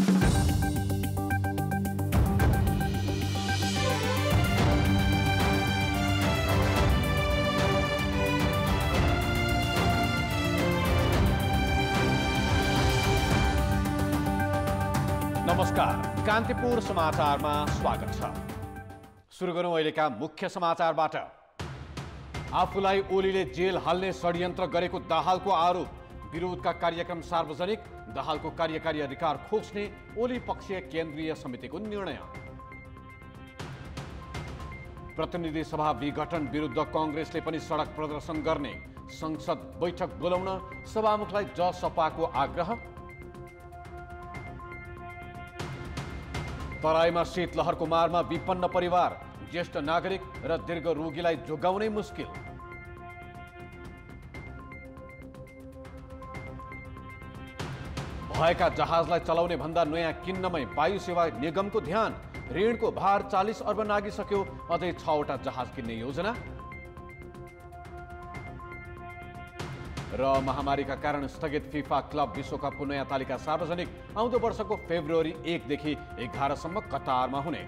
नमस्कार, कान्तिपुर समाचारमा स्वागत छ। सुरु गरौँ अहिलेका मुख्य समाचारबाट। आफूलाई ओलीले जेल हाल्ने षड्यन्त्र गरेको दाहालको आरोप, विरोधका कार्यक्रम सार्वजनिक, दाहालको कार्यकारी अधिकार खोज्ने ओली पक्षीय केन्द्रीय समितिको निर्णय। प्रतिनिधि सभा विघटन विरुद्ध कांग्रेसले पनि सडक प्रदर्शन गर्ने, संसद बैठक बोलाउन सभामुखलाई जसपाको आग्रह। तराईमा शीतलहरको मारमा विपन्न परिवार, ज्येष्ठ नागरिक र दीर्घ रोगीलाई जोगाउनै मुस्किल। भएका जहाजलाई चलाउने भन्दा नयाँ किन्नमै वायु सेवा निगमको ध्यान, ऋणको भार 40 अर्ब नागिसक्यो, अझै 6वटा जहाज किन्ने योजना। र महामारीका कारण स्थगित फिफा क्लब विश्वकपको नयाँ तालिका सार्वजनिक, आउँदो वर्षको फेब्रुअरी 1 देखि 11 सम्म कतारमा हुने।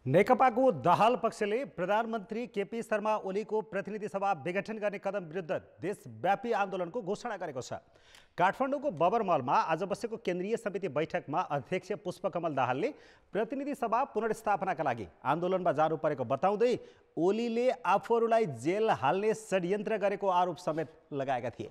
नेकपाको दाहाल पक्षले प्रधानमन्त्री केपी शर्मा ओलीको प्रतिनिधि सभा विघटन गर्ने कदम विरुद्ध देशव्यापी आन्दोलनको घोषणा गरेको छ। काठमाडौँको बबरमहलमा आज बसेको केन्द्रीय समिति बैठकमा अध्यक्ष पुष्पकमल दाहालले प्रतिनिधि सभा पुनर्स्थापनाका लागि आन्दोलनमा जानु परेको बताउँदै ओलीले आफूहरूलाई जेल हाल्ने षड्यन्त्र गरेको आरोप समेत लगाएका थिए।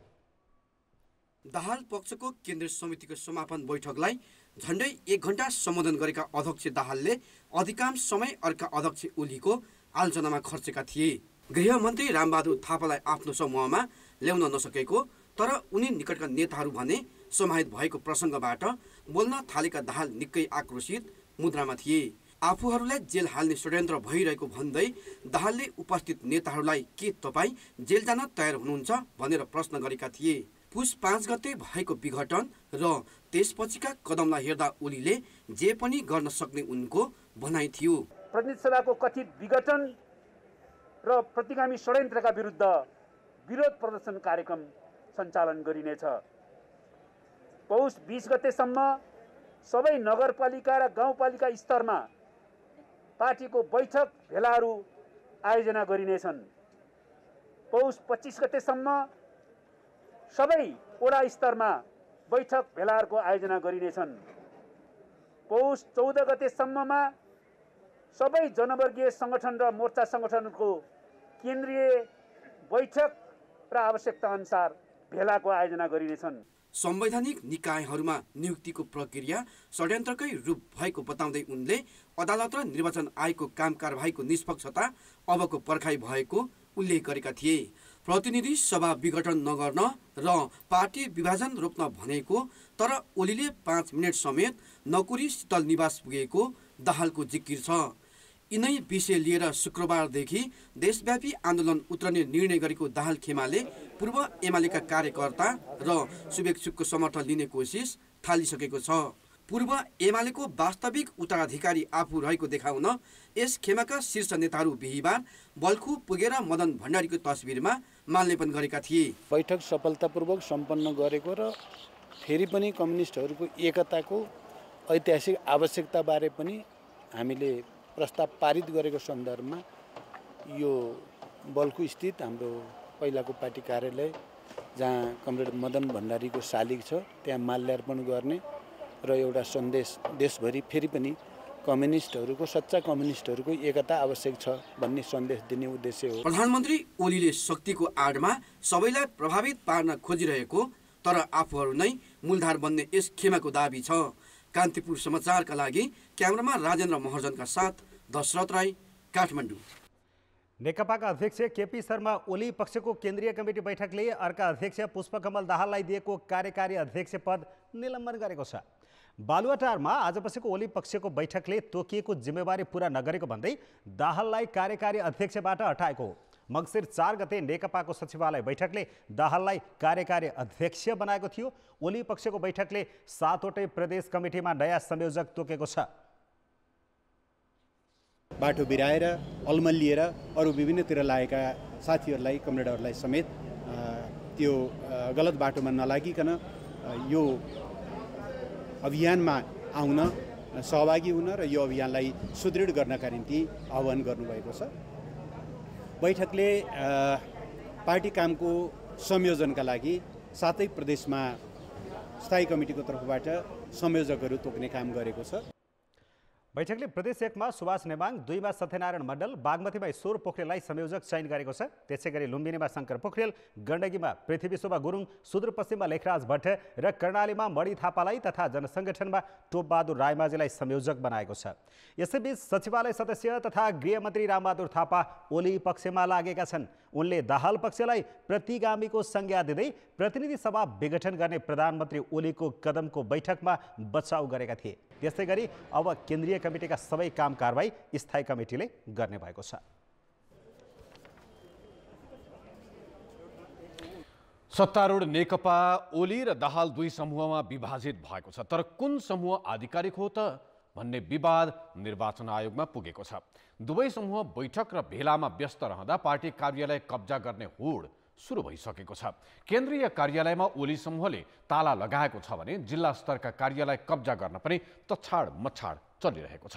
दाहाल पक्षको केन्द्रीय समितिको समापन बैठकलाई झण्डै 1 घण्टा सम्बोधन गरेका अध्यक्ष दाहालले अधिकांश समय अर्का अध्यक्ष ओलीको आलोचनामा खर्चेका थिए। गृहमन्त्री रामबहादुर थापालाई आफ्नो समूहमा ल्याउन नसकेको तर उनी निकटका नेताहरू भने समाहित भएको प्रसङ्गबाट बोल्न थालेका दाहाल निकै आक्रोशित मुद्रामा थिए। आफूहरूलाई जेल हाल्ने षड्यन्त्र भइरहेको भन्दै दाहालले उपस्थित नेताहरूलाई के तपाईँ जेल जान तयार हुनुहुन्छ भनेर प्रश्न गरेका थिए। पुस 5 गते भएको विघटन र त्यसपछिका कदमलाई हेर्दा ओलीले जे पनि गर्न सक्ने उनको भनाइ थियो। प्रतिनिधि सभाको कथित विघटन र प्रतिगामी षड्यन्त्रका विरुद्ध विरोध प्रदर्शन कार्यक्रम सञ्चालन गरिनेछ। पौष 20 गतेसम्म सबै नगरपालिका र गाउँपालिका स्तरमा पार्टीको बैठक भेलाहरू आयोजना गरिनेछन्। पौष 25 गतेसम्म सबै वडा स्तरमा बैठक भेलाहरूको आयोजना गरिनेछन्। पौष 14 गतेसम्ममा सबै जनवर्गीय सङ्गठन र मोर्चा सङ्गठनको केन्द्रीय बैठक र आवश्यकता अनुसार भेलाको आयोजना गरिनेछन्। संवैधानिक निकायहरूमा नियुक्तिको प्रक्रिया षड्यन्त्रकै रूप भएको बताउँदै उनले अदालत र निर्वाचन आयोगको काम कारबाहीको निष्पक्षता अबको पर्खाइ भएको उल्लेख गरेका थिए। प्रतिनिधि सभा विघटन नगर्न र पार्टी विभाजन रोक्न भनेको तर ओलीले 5 मिनट समेत नकुरी शीतल निवास पुगेको दाहालको जिकिर छ। यिनै विषय लिएर शुक्रबारदेखि देशव्यापी आन्दोलन उत्रने निर्णय गरेको दाहाल खेमाले पूर्व एमालेका कार्यकर्ता र शुभेच्छुकको समर्थन लिने कोसिस थालिसकेको छ। पूर्व एमालेको वास्तविक उत्तराधिकारी आफू रहेको देखाउन यस खेमाका शीर्ष नेताहरू बिहिबार बल्खु पुगेर मदन भण्डारीको तस्बिरमा माल्यार्पण गरेका थिए। बैठक सफलतापूर्वक सम्पन्न गरेको र फेरि पनि कम्युनिस्टहरूको एकताको ऐतिहासिक आवश्यकताबारे पनि हामीले प्रस्ताव पारित गरेको सन्दर्भमा यो बल्खु स्थित हाम्रो पहिलाको पार्टी कार्यालय जहाँ कमरेड मदन भण्डारीको शालिग छ त्यहाँ माल्यार्पण गर्ने र एउटा सन्देश देशभरि फेरि पनि कम्युनिस्टहरूको सच्चा कम्युनिस्टहरूको एकता आवश्यक छ भन्ने सन्देश दिने उद्देश्य हो। प्रधानमन्त्री ओलीले शक्तिको आडमा सबैलाई प्रभावित पार्न खोजिरहेको तर आफूहरू नै मूलधार बन्ने यस खेमाको दाबी छ। कान्तिपुर समाचारका लागि क्यामेरामा राजेन्द्र महर्जनका साथ दशरथ राई, काठमाडौँ। नेकपाका अध्यक्ष केपी शर्मा ओली पक्षको केन्द्रीय कमिटी बैठकले अर्का अध्यक्ष पुष्पकमल दाहाललाई दिएको कार्यकारी अध्यक्ष पद निलम्बन गरेको छ। बालुवाटारमा आज बसेको ओली पक्षको बैठकले तोकिएको जिम्मेवारी पूरा नगरेको भन्दै दाहाललाई कार्यकारी अध्यक्षबाट हटाएको हो। मङ्सिर 4 गते नेकपाको सचिवालय बैठकले दाहाललाई कार्यकारी अध्यक्ष बनाएको थियो। ओली पक्षको बैठकले 7वटै प्रदेश कमिटीमा नयाँ संयोजक तोकेको छ। बाटो बिराएर अल्मलिएर अरू विभिन्नतिर लागेका साथीहरूलाई कमरेडहरूलाई समेत त्यो गलत बाटोमा नलागिकन यो अभियानमा आउन सहभागी हुन र यो अभियानलाई सुदृढ गर्नका निम्ति आह्वान गर्नुभएको छ। बैठकले पार्टी कामको संयोजनका लागि 7 प्रदेशमा स्थायी कमिटीको तर्फबाट संयोजकहरू तोक्ने काम गरेको छ। बैठकले प्रदेश 1 मा सुभाष नेमाङ, 2 मा सत्यनारायण मण्डल, बागमतीमा ईश्वर पोखरेललाई संयोजक चयन गरेको छ। त्यसैगरी लुम्बिनीमा शङ्कर पोखरेल, गण्डकीमा पृथ्वी शोभा गुरुङ, सुदूरपश्चिममा लेखराज भट्ट र कर्णालीमा मणि थापालाई तथा जनसङ्गठनमा टोपबहादुर रायमाझीलाई संयोजक बनाएको छ। यसैबीच सचिवालय सदस्य तथा गृहमन्त्री रामबहादुर थापा ओली पक्षमा लागेका छन्। उनले दाहाल पक्षलाई प्रतिगामीको संज्ञा दिँदै प्रतिनिधि सभा विघटन गर्ने प्रधानमन्त्री ओलीको कदमको बैठकमा बचाउ गरेका थिए। त्यसै गरी अब केन्द्रीय कमिटीका सबै काम कारबाही स्थायी कमिटीले गर्ने भएको छ। सत्तारूढ नेकपा ओली र दाहाल 2 समूहमा विभाजित भएको छ। तर कुन समूह आधिकारिक हो त भन्ने विवाद निर्वाचन आयोगमा पुगेको छ। दुवै समूह बैठक र भेलामा व्यस्त रहँदा पार्टी कार्यालय कब्जा गर्ने होड सुरु भइसकेको छ। केन्द्रीय कार्यालयमा ओली समूहले ताला लगाएको छ भने जिल्ला स्तरका कार्यालय कब्जा गर्न पनि तछाड मछाड चलिरहेको छ।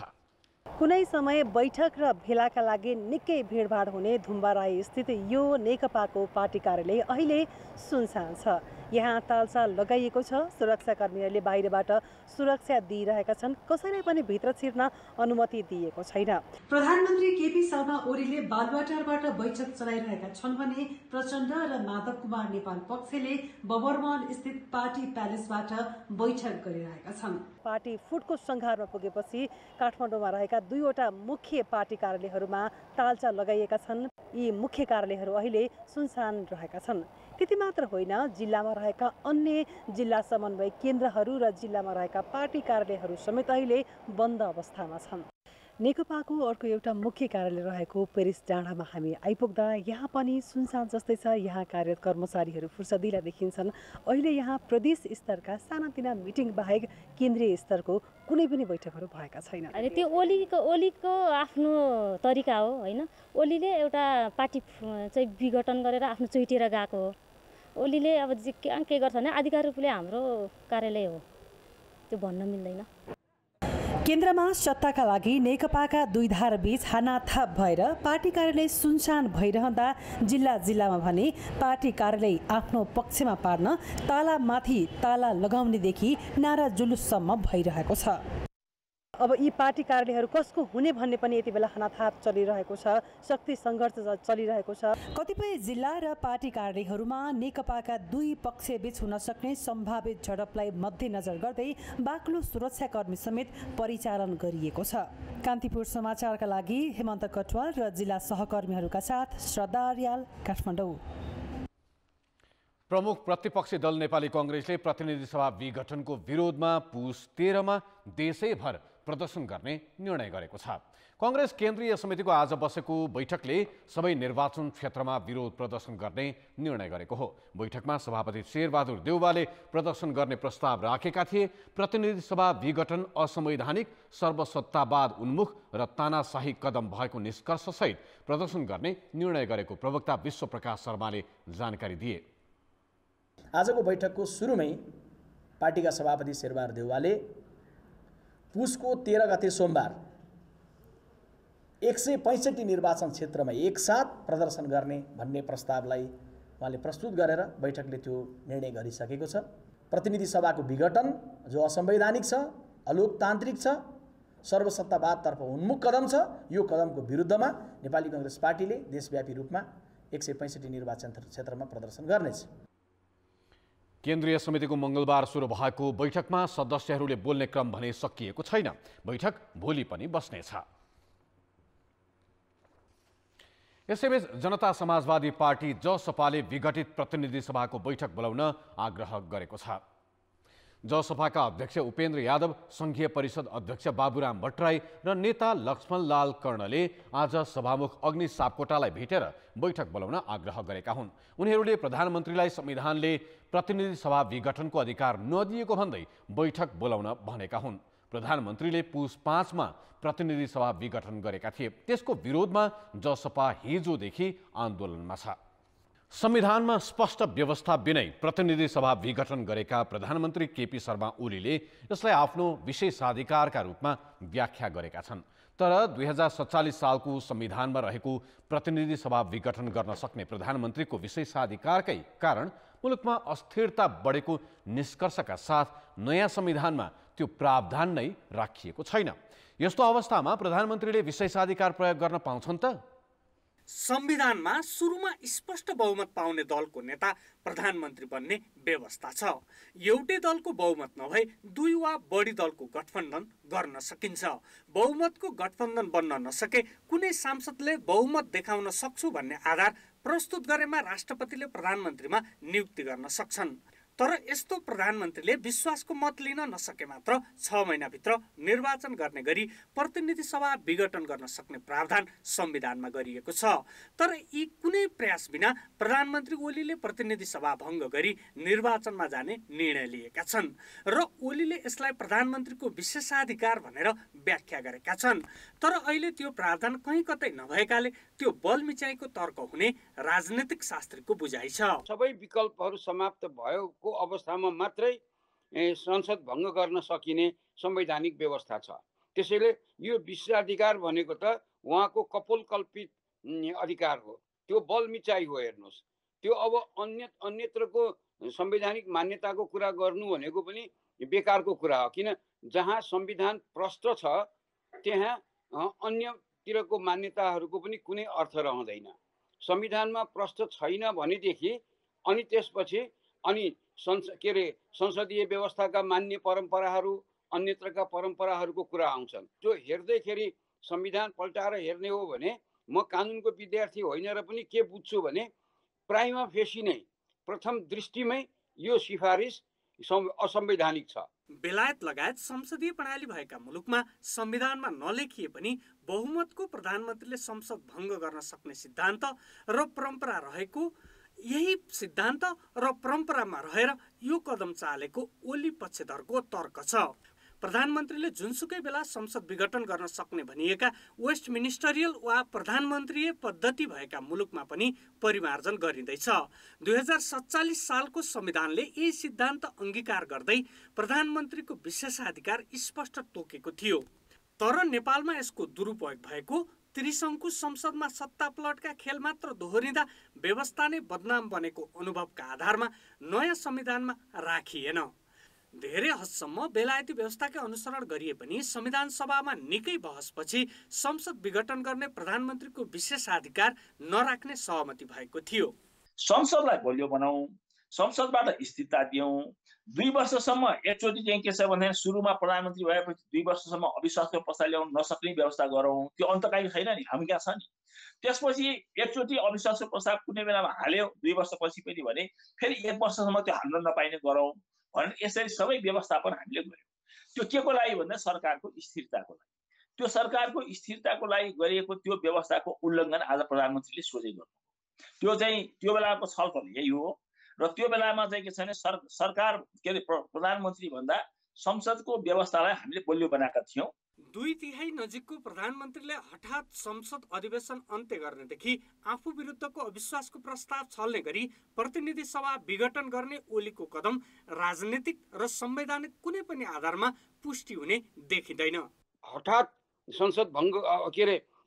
कुनै समय बैठक र भेलाका लागि निकै भिडभाड हुने धुम्बाराई स्थित यो नेकपाको पार्टी कार्यालय अहिले सुनसान छ। यहाँ तालसा लगाइएको छ। सुरक्षाकर्मीहरूले बाहिरबाट सुरक्षा दिइरहेका छन्। कसैलाई पनि भित्र छिर्न अनुमति दिएको छैन। प्रधानमन्त्री केपी शर्मा ओलीले बालुवाटारबाट बैठक चलाइरहेका छन् भने प्रचण्ड र माधव कुमार नेपाल पक्षले बबरमान स्थित पार्टी प्यालेसबाट बैठक गरिरहेका छन्। पार्टी फुटको संघारमा पुगेपछि काठमाडौँमा रहेका 2वटा मुख्य पार्टी कार्यालयहरूमा तालचा लगाइएका छन्। यी मुख्य कार्यालयहरू अहिले सुनसान रहेका छन्। त्यति मात्र होइन, जिल्लामा रहेका अन्य जिल्ला समन्वय केन्द्रहरू र जिल्लामा रहेका पार्टी कार्यालयहरू समेत अहिले बन्द अवस्थामा छन्। नेकपाको अर्को एउटा मुख्य कार्यालय रहेको पेरिस डाँडामा हामी आइपुग्दा यहाँ पनि सुनसान जस्तै छ। यहाँ कार्यरत कर्मचारीहरू फुर्सदिला देखिन्छन्। अहिले यहाँ प्रदेश स्तरका सानातिना मिटिङ बाहेक केन्द्रीय स्तरको कुनै पनि बैठकहरू भएका छैन। अनि त्यो ओलीको आफ्नो तरिका हो होइन। ओलीले एउटा पार्टी चाहिँ विघटन गरेर आफ्नो चुइटेर गएको हो। ओलीले अब के गर्छ भने आधिकारिक रूपले हाम्रो कार्यालय हो त्यो भन्न मिल्दैन। केन्द्रमा सत्ताका लागि नेकपाका 2 धार बीच हानाथाप भएर पार्टी कार्यालय सुनसान भइरहँदा जिल्लामा भने पार्टी कार्यालय आफ्नो पक्षमा पार्न तालामाथि ताला लगाउनेदेखि नारा जुलुससम्म भइरहेको छ। अब यी पार्टी कार्यालयहरू कसको हुने भन्ने पनि यति बेला हानाथाप चलिरहेको छ। शक्ति सङ्घर्ष चलिरहेको छ। कतिपय जिल्ला र पार्टी कार्यालयहरूमा नेकपाका 2 पक्षबीच हुन सक्ने सम्भावित झडपलाई मध्यनजर गर्दै बाक्लो सुरक्षाकर्मी समेत परिचालन गरिएको छ। कान्तिपुर समाचारका लागि हेमन्त कटवाल र जिल्ला सहकर्मीहरूका साथ श्रद्धा अर्याल, काठमाडौँ। प्रमुख प्रतिपक्षी दल नेपाली कांग्रेसले प्रतिनिधि सभा विघटनको विरोधमा पुस 13 मा देशैभर प्रदर्शन गर्ने निर्णय गरेको छ। कांग्रेस केन्द्रीय समितिको आज बसेको बैठकले सबै निर्वाचन क्षेत्रमा विरोध प्रदर्शन गर्ने निर्णय गरेको हो। बैठकमा सभापति शेरबहादुर देउवाले प्रदर्शन गर्ने प्रस्ताव राखेका थिए। प्रतिनिधि सभा विघटन असंवैधानिक, सर्वसत्तावाद उन्मुख र तानाशाही कदम भएको निष्कर्षसहित प्रदर्शन गर्ने निर्णय गरेको प्रवक्ता विश्वप्रकाश शर्माले जानकारी दिए। आजको बैठकको सुरुमै पार्टीका सभापति शेरबहादुर देउवाले पुसको 13 गते सोमबार 165 निर्वाचन क्षेत्रमा एकसाथ प्रदर्शन गर्ने भन्ने प्रस्तावलाई उहाँले प्रस्तुत गरेर बैठकले त्यो निर्णय गरिसकेको छ। प्रतिनिधि सभाको विघटन जो असंवैधानिक छ, अलोकतान्त्रिक छ, सर्वसत्तावादतर्फ उन्मुख कदम छ, यो कदमको विरुद्धमा नेपाली कांग्रेस पार्टीले देशव्यापी रूपमा 165 निर्वाचन क्षेत्रमा प्रदर्शन गर्नेछ। केन्द्रीय समितिको मंगलबार सुरु भएको बैठकमा सदस्यहरूले बोल्ने क्रम भने सकिएको छैन। बैठक भोलि पनि बस्नेछ। यसैबीच जनता समाजवादी पार्टी जसपाले विघटित प्रतिनिधि सभाको बैठक बोलाउन आग्रह गरेको छ। जसपाका अध्यक्ष उपेन्द्र यादव, संघीय परिषद अध्यक्ष बाबुराम भट्टराई र नेता लक्ष्मणलाल कर्णले आज सभामुख अग्नि सापकोटालाई भेटेर बैठक बोलाउन आग्रह गरेका हुन्। उनीहरूले प्रधानमन्त्रीलाई संविधानले प्रतिनिधि सभा विघटनको अधिकार नदिएको भन्दै बैठक बोलाउन भनेका हुन्। प्रधानमन्त्रीले पुस 5 मा प्रतिनिधि सभा विघटन गरेका थिए। त्यसको विरोधमा जसपा हिजोदेखि आन्दोलनमा छ। संविधानमा स्पष्ट व्यवस्था बिनै प्रतिनिधि सभा विघटन गरेका प्रधानमन्त्री केपी शर्मा ओलीले यसलाई आफ्नो विशेषाधिकारका रूपमा व्याख्या गरेका छन्। तर 2047 सालको संविधानमा रहेको प्रतिनिधि सभा विघटन गर्न सक्ने प्रधानमन्त्रीको विशेषाधिकारकै कारण मुलुकमा अस्थिरता बढेको निष्कर्षका साथ नयाँ संविधानमा त्यो प्रावधान नै राखिएको छैन। यस्तो अवस्थामा प्रधानमन्त्रीले विशेषाधिकार प्रयोग गर्न पाउँछन् त? संविधानमा सुरुमा स्पष्ट बहुमत पाउने दलको नेता प्रधानमन्त्री बन्ने व्यवस्था छ। एउटै दलको बहुमत नभई दुई वा बढी दलको गठबन्धन गर्न सकिन्छ। बहुमतको गठबन्धन बन्न नसके कुनै सांसदले बहुमत देखाउन सक्छु भन्ने आधार प्रस्तुत गरेमा राष्ट्रपतिले प्रधानमन्त्रीमा नियुक्ति गर्न सक्छन्। तर यस्तो प्रधानमन्त्रीले विश्वासको मत लिन नसके मात्र 6 महिनाभित्र निर्वाचन गर्ने गरी प्रतिनिधि सभा विघटन गर्न सक्ने प्रावधान संविधानमा गरिएको छ। तर यी कुनै प्रयास बिना प्रधानमन्त्री ओलीले प्रतिनिधि सभा भङ्ग गरी निर्वाचनमा जाने निर्णय लिएका छन् र ओलीले यसलाई प्रधानमन्त्रीको विशेषाधिकार भनेर व्याख्या गरेका छन्। तर अहिले त्यो प्रावधान कहीँ कतै नभएकाले त्यो बलमिचाइको तर्क हुने राजनीतिक शास्त्रीको बुझाइ छ। सबै विकल्पहरू समाप्त भएको अवस्थामा मात्रै संसद भङ्ग गर्न सकिने संवैधानिक व्यवस्था छ। त्यसैले यो विशेषाधिकार भनेको त उहाँको कपोलकल्पित अधिकार हो, त्यो बलमिचाइ हो। हेर्नुहोस्, त्यो अब अन्यत्रको संवैधानिक मान्यताको कुरा गर्नु भनेको पनि बेकारको कुरा हो। किन, जहाँ संविधान प्रष्ट छ त्यहाँ अन्यतिरको मान्यताहरूको पनि कुनै अर्थ रहँदैन। संविधानमा प्रष्ट छैन भनेदेखि अनि त्यसपछि संसदीय व्यवस्थाका मान्य परम्पराहरू अन्यत्रका परम्पराहरूको कुरा आउँछन्। त्यो हेर्दैखेरि संविधान पल्टाएर हेर्ने हो भने म कानुनको विद्यार्थी होइन र पनि के बुझ्छु भने प्राइमा फेसी नै प्रथम दृष्टिमै यो सिफारिस असंवैधानिक छ। बेलायत लगायत संसदीय प्रणाली भएका मुलुकमा संविधानमा नलेखिए पनि बहुमतको प्रधानमन्त्रीले संसद भङ्ग गर्न सक्ने सिद्धान्त र परम्परा रहेको, यही सिद्धान्त र परम्परामा रहेर यो कदम चालेको ओली पक्षधरको तर्क छ। प्रधानमन्त्रीले जुनसुकै बेला संसद विघटन गर्न सक्ने भनिएका वेस्ट मिनिस्टरियल वा प्रधानमन्त्रीय पद्धति भएका मुलुकमा पनि परिमार्जन गरिँदैछ। 2047 सालको संविधानले यही सिद्धान्त अंगीकार गर्दै प्रधानमन्त्रीको विशेषाधिकार स्पष्ट तोकेको थियो। तर नेपालमा यसको दुरुपयोग भएको, त्रिशङ्कु संसदमा सत्ता पलटका खेल मात्र दोहोरिँदा व्यवस्था नै बदनाम बनेको अनुभवका आधारमा नयाँ संविधानमा राखिएन। धेरै हदसम्म बेलायती व्यवस्थाकै अनुसरण गरिए पनि संविधान सभामा निकै बहसपछि संसद विघटन गर्ने प्रधानमन्त्रीको विशेषाधिकार नराख्ने सहमति भएको थियो। संसदलाई बलियो बनाऊ, संसदबाट स्थिरता दियौँ। 2 वर्षसम्म एकचोटि चाहिँ के छ भने सुरुमा प्रधानमन्त्री भएपछि 2 वर्षसम्म अविश्वासको प्रस्ताव ल्याउन नसक्ने व्यवस्था गरौँ। त्यो अन्तकालीन छैन नि, हामी कहाँ छ नि। त्यसपछि एकचोटि अविश्वासको प्रस्ताव कुनै बेलामा हाल्यो 2 वर्षपछि पनि भने फेरि 1 वर्षसम्म त्यो हाल्न नपाइने गरौँ भनेर यसरी सबै व्यवस्थापन हामीले गर्यौँ। त्यो के को लागि भन्दा सरकारको स्थिरताको लागि। त्यो सरकारको स्थिरताको लागि गरिएको त्यो व्यवस्थाको उल्लङ्घन आज प्रधानमन्त्रीले सोझै गर्नु। त्यो चाहिँ त्यो बेलाको छलफल यही हो र त्यो बेलामा चाहिँ के छ भने सरकार के अरे प्रधानमन्त्री भन्दा संसदको व्यवस्थालाई हामीले बलियो बनाएका थियौँ। 2/3 नजिकको प्रधानमन्त्रीले हठात संसद अधिवेशन अन्त्य गर्नेदेखि आफू विरुद्धको अविश्वासको प्रस्ताव छल्ने गरी प्रतिनिधि सभा विघटन गर्ने ओलीको कदम राजनीतिक र संवैधानिक कुनै पनि आधारमा पुष्टि हुने देखिँदैन। हठात संसद भङ्ग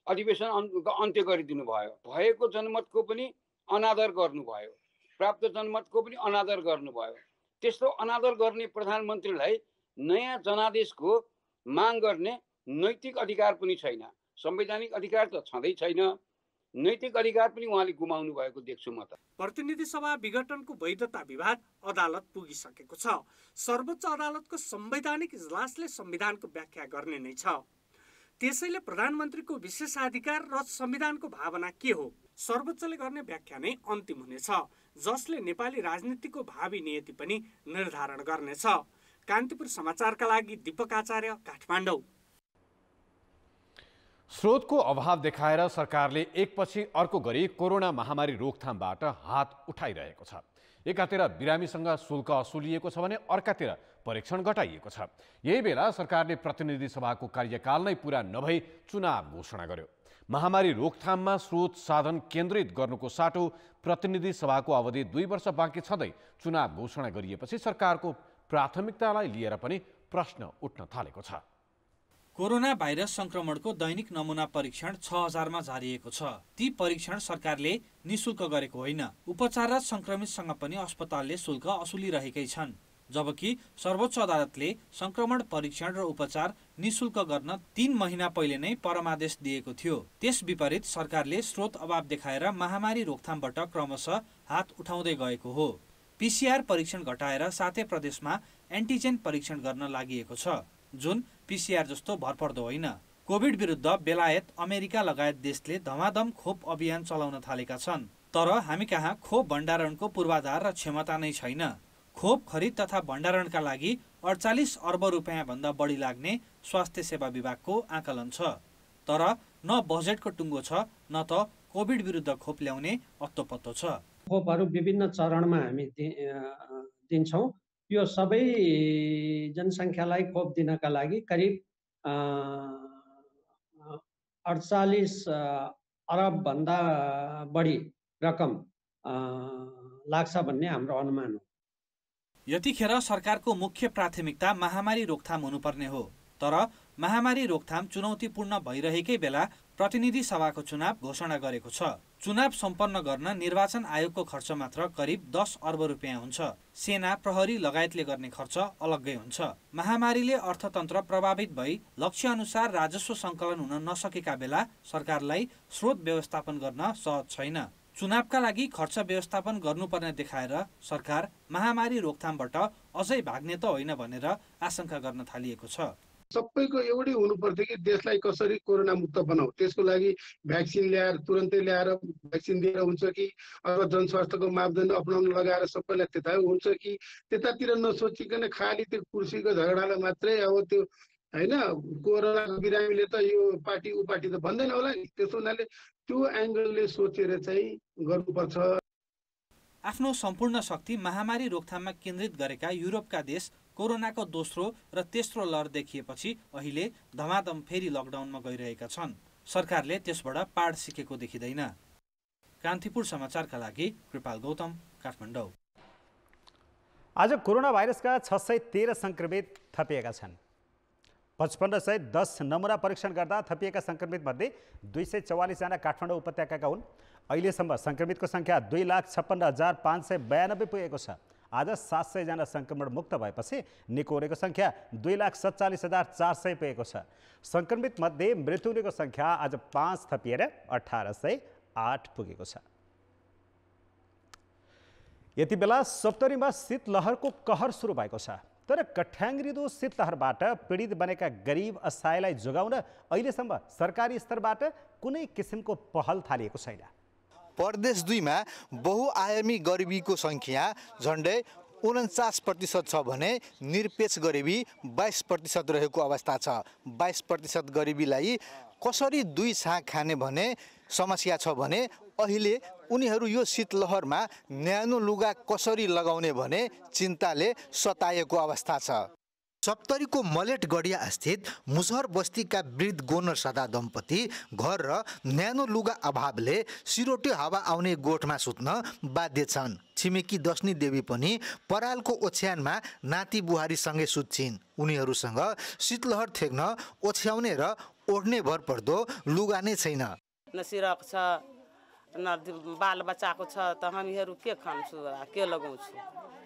अधिवेशन अन्त्य गरिदिनु भयो, भएको जनमतको पनि अनादर गर्नुभयो, प्राप्त जनमतको पनि अनादर गर्नुभयो। त्यस्तो अनादर गर्ने प्रधानमन्त्रीलाई नयाँ जनादेशको माग गर्ने नैतिक अधिकार पनि छैन। संवैधानिक अधिकार त छँदै छैन, नैतिक अधिकार पनि उहाँले गुमाउनु भएको देख्छु म त। प्रतिनिधि सभा विघटनको वैधता विवाद अदालत पुगिसकेको छ। सर्वोच्च अदालतको संवैधानिक इजलासले संविधानको व्याख्या गर्ने नै छ। त्यसैले प्रधानमन्त्रीको विशेषाधिकार र संविधानको भावना के हो, सर्वोच्चले गर्ने व्याख्या नै अन्तिम हुनेछ, जसले नेपाली राजनीतिको भावी नियति पनि निर्धारण गर्नेछ। कान्तिपुर समाचारका लागि दीपक आचार्य, काठमाडौँ। स्रोतको अभाव देखाएर सरकारले एकपछि अर्को गरी कोरोना महामारी रोकथामबाट हात उठाइरहेको छ। एकातिर बिरामीसँग शुल्क असुलिएको छ भने अर्कातिर परीक्षण घटाइएको छ। यही बेला सरकारले प्रतिनिधि सभाको कार्यकाल नै पूरा नभई चुनाव घोषणा गर्यो। महामारी रोकथाममा स्रोत साधन केन्द्रित गर्नुको साटो प्रतिनिधि सभाको अवधि 2 वर्ष बाँकी छँदै चुनाव घोषणा गरिएपछि सरकारको प्राथमिकतालाई लिएर पनि प्रश्न उठ्न थालेको छ। कोरोना भाइरस संक्रमणको दैनिक नमुना परीक्षण 6000 मा झारिएको छ। ती परीक्षण सरकारले निशुल्क गरेको होइन। उपचाररत संक्रमितसँग पनि अस्पतालले शुल्क असुलिरहेकै छन्। जबकि सर्वोच्च अदालतले संक्रमण परीक्षण र उपचार निशुल्क गर्न 3 महिना पहिले नै परमादेश दिएको थियो। त्यस विपरीत सरकारले स्रोत अभाव देखाएर महामारी रोकथामबाट क्रमशः हात उठाउँदै गएको हो। पीसीआर परीक्षण घटाएर 7 प्रदेशमा एन्टिजेन परीक्षण गर्न लागिएको छ, जुन पीसीआर जस्तो भरपर्दो होइन। कोभिड विरुद्ध बेलायत, अमेरिका लगायत देशले धमाधम खोप अभियान चलाउन थालेका छन्। तर हामी कहाँ खोप भण्डारणको पूर्वाधार र क्षमता नै छैन। खोप खरिद तथा भण्डारणका लागि 48 अर्ब रुपियाँ भन्दा बढी लाग्ने स्वास्थ्य सेवा विभागको आकलन छ। तर न बजेटको टुङ्गो छ, न त कोभिड विरुद्ध खोप ल्याउने अत्तोपत्तो छ। खोपहरू विभिन्न चरणमा हामी दिन्छौँ। यो सबै जनसङ्ख्यालाई खोप दिनका लागि करिब 48 अरब भन्दा बढी रकम लाग्छ भन्ने हाम्रो अनुमान हो। यतिखेर सरकारको मुख्य प्राथमिकता महामारी रोकथाम हुनुपर्ने हो। तर महामारी रोकथाम चुनौतीपूर्ण भइरहेकै बेला प्रतिनिधि सभाको चुनाव घोषणा गरेको छ। चुनाव सम्पन्न गर्न निर्वाचन आयोगको खर्च मात्र करिब 10 अर्ब रुपियाँ हुन्छ। सेना, प्रहरी लगायतले गर्ने खर्च अलग्गै हुन्छ। महामारीले अर्थतन्त्र प्रभावित भई लक्ष्य अनुसार राजस्व सङ्कलन हुन नसकेका बेला सरकारलाई स्रोत व्यवस्थापन गर्न सहज छैन। चुनावका लागि खर्च व्यवस्थापन गर्नुपर्ने देखाएर सरकार महामारी रोकथामबाट अझै भाग्ने त होइन भनेर आशंका गर्न थालिएको छ। सबैको एउटै हुनुपर्थ्यो कि देशलाई कसरी कोरोना मुक्त बनाऊ। त्यसको लागि भ्याक्सिन ल्याएर तुरन्तै ल्याएर भ्याक्सिन दिएर हुन्छ कि अथवा जनस्वास्थ्यको मापदण्ड अपनाउन लगाएर सबैलाई त्यता हुन्छ कि त्यतातिर नसोचिकन खालि त्यो कुर्सीको झगडालाई मात्रै अब त्यो होइन कोरोना बिरामीले त यो पार्टी ऊ पार्टी त भन्दैन होला नि। त्यसो हुनाले त्यो एङ्गलले सोचेर चाहिँ गर्नुपर्छ। आफ्नो सम्पूर्ण शक्ति महामारी रोकथाममा केन्द्रित गरेका युरोपका देश कोरोनाको दोस्रो र तेस्रो लहर देखिएपछि अहिले धमाधम फेरि लकडाउनमा गइरहेका छन्। सरकारले त्यसबाट पाठ सिकेको देखिँदैन। कान्तिपुर समाचारका लागि कृपाल गौतम, काठमाडौँ। आज कोरोना भाइरसका 613 सङ्क्रमित थपिएका छन्। 5510 नमुना परीक्षण गर्दा थपिएका सङ्क्रमित मध्ये 244 जना काठमाडौँ उपत्यकाका हुन्। अहिलेसम्म सङ्क्रमितको सङ्ख्या 2,56,592 पुगेको छ। आज 700 जना सङ्क्रमण मुक्त भएपछि निको हुनेको सङ्ख्या 2,47,400 पुगेको छ। सङ्क्रमित मध्ये मृत्यु हुनेको सङ्ख्या आज 5 थपिएर 1808 पुगेको छ। यति बेला सप्तरीमा शीतलहरको कहर सुरु भएको छ। तर कठ्याङ्ग्रिदो शीतलहरबाट पीडित बनेका गरिब असहायलाई जोगाउन अहिलेसम्म सरकारी स्तरबाट कुनै किसिमको पहल थालिएको छैन। प्रदेश 2 मा बहुआयामी गरिबीको सङ्ख्या झन्डै 49% छ भने निरपेक्ष गरिबी 22% रहेको अवस्था छ। 22% गरिबीलाई कसरी 2 छाक खाने भने समस्या छ भने अहिले उनीहरू यो शीतलहरमा न्यानो लुगा कसरी लगाउने भने चिन्ताले सताएको अवस्था छ। सप्तरीको मलेट गडिया स्थित मुसहर बस्तीका वृद्ध गोनर सदा दम्पति घर र न्यानो लुगा अभावले सिरोटे हावा आउने गोठमा सुत्न बाध्य छन्। छिमेकी दशनी देवी पनि परालको ओछ्यानमा नाति बुहारीसँगै सुत्छिन्। उनीहरूसँग शीतलहर थेक्न ओछ्याउने र ओढ्ने भर पर्दो लुगा नै छैन। न सिरक छ न बाल बच्चाको छ त हामीहरू के खान्छु के लगाउँछु